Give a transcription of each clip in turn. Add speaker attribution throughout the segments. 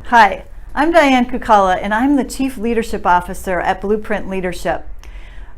Speaker 1: Hi, I'm Diane Kukala, and I'm the Chief Leadership Officer at Blueprint Leadership.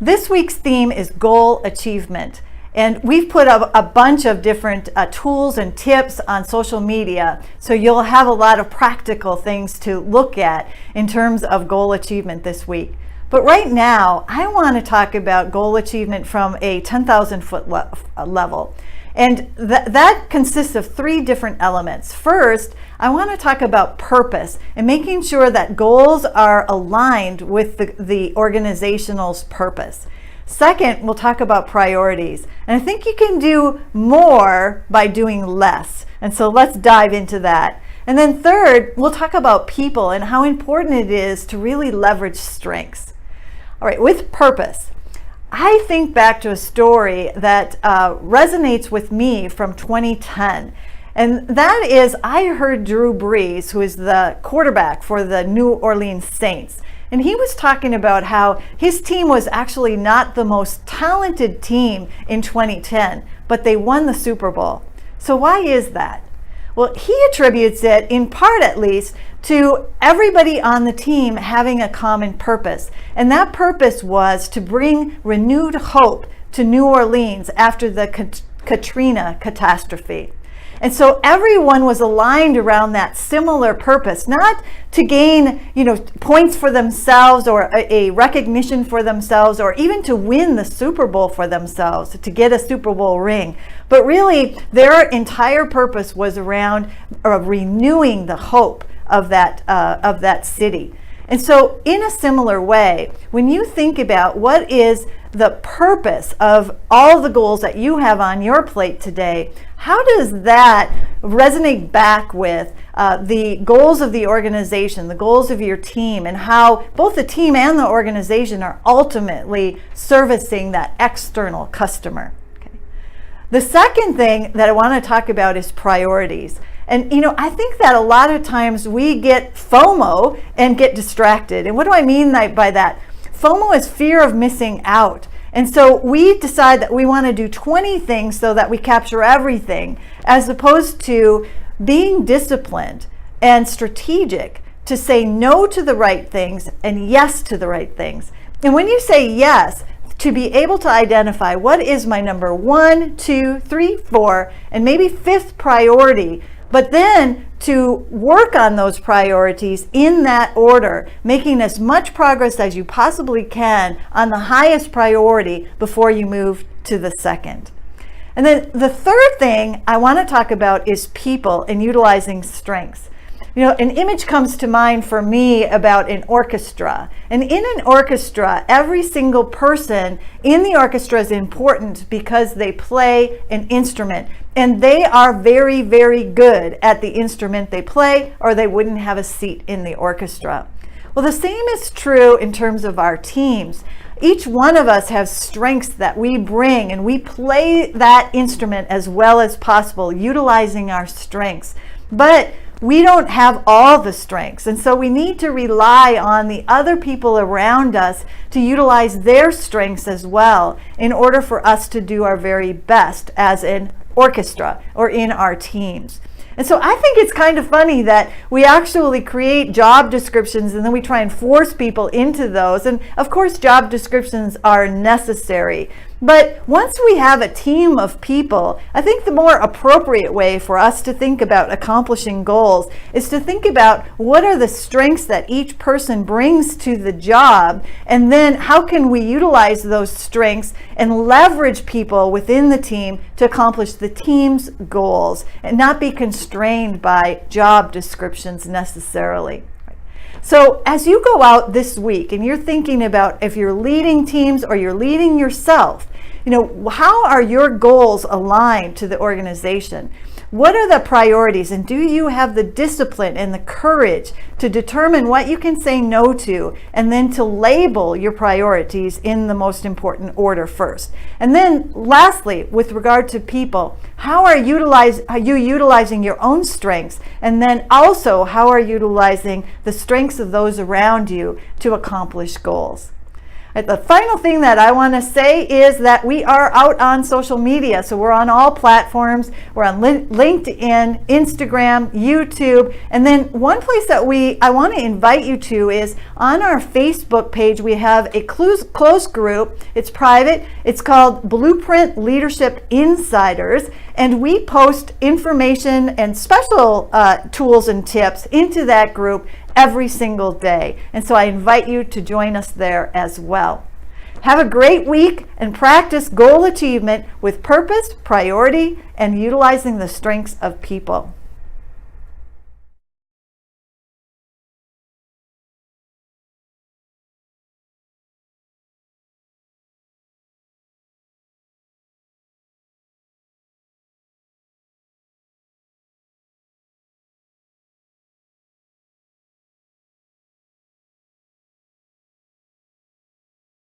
Speaker 1: This week's theme is goal achievement, and we've put up a bunch of different tools and tips on social media, so you'll have a lot of practical things to look at in terms of goal achievement this week. But right now, I want to talk about goal achievement from a 10,000 foot level. And that consists of three different elements. First, I want to talk about purpose and making sure that goals are aligned with the organizational's purpose. Second, we'll talk about priorities. And I think you can do more by doing less. And so let's dive into that. And then third, we'll talk about people and how important it is to really leverage strengths. All right, with purpose. I think back to a story that resonates with me from 2010. And that is, I heard Drew Brees, who is the quarterback for the New Orleans Saints. And he was talking about how his team was actually not the most talented team in 2010, but they won the Super Bowl. So why is that? Well, he attributes it, in part at least, to everybody on the team having a common purpose. And that purpose was to bring renewed hope to New Orleans after the Katrina catastrophe. And so everyone was aligned around that similar purpose, not to gain, points for themselves or a recognition for themselves, or even to win the Super Bowl for themselves, to get a Super Bowl ring. But really, their entire purpose was around renewing the hope of that city. And so in a similar way, when you think about what is the purpose of all the goals that you have on your plate today, how does that resonate back with the goals of the organization, the goals of your team, and how both the team and the organization are ultimately servicing that external customer? Okay. The second thing that I want to talk about is priorities. And I think that a lot of times we get FOMO and get distracted. And what do I mean by that? FOMO is fear of missing out. And so we decide that we want to do 20 things so that we capture everything, as opposed to being disciplined and strategic to say no to the right things and yes to the right things. And when you say yes, to be able to identify what is my number 1, 2, 3, 4, and maybe 5th priority, but then to work on those priorities in that order, making as much progress as you possibly can on the highest priority before you move to the second. And then the third thing I want to talk about is people and utilizing strengths. An image comes to mind for me about an orchestra. And in an orchestra, every single person in the orchestra is important because they play an instrument. And they are very, very good at the instrument they play, or they wouldn't have a seat in the orchestra. Well, the same is true in terms of our teams. Each one of us has strengths that we bring, and we play that instrument as well as possible, utilizing our strengths. But we don't have all the strengths, and so we need to rely on the other people around us to utilize their strengths as well in order for us to do our very best as an orchestra or in our teams. And so I think it's kind of funny that we actually create job descriptions and then we try and force people into those. And of course, job descriptions are necessary. But once we have a team of people, I think the more appropriate way for us to think about accomplishing goals is to think about what are the strengths that each person brings to the job, and then how can we utilize those strengths and leverage people within the team to accomplish the team's goals and not be constrained by job descriptions necessarily. So as you go out this week and you're thinking about if you're leading teams or you're leading yourself, how are your goals aligned to the organization? What are the priorities, and do you have the discipline and the courage to determine what you can say no to, and then to label your priorities in the most important order first? And then lastly, with regard to people, how are you utilizing your own strengths, and then also how are you utilizing the strengths of those around you to accomplish goals? The final thing that I want to say is that we are out on social media. So we're on all platforms. We're on LinkedIn, Instagram, YouTube. And then one place that I want to invite you to is on our Facebook page. We have a close group. It's private. It's called Blueprint Leadership Insiders. And we post information and special tools and tips into that group every single day. And so I invite you to join us there as well. Have a great week and practice goal achievement with purpose, priority, and utilizing the strengths of people.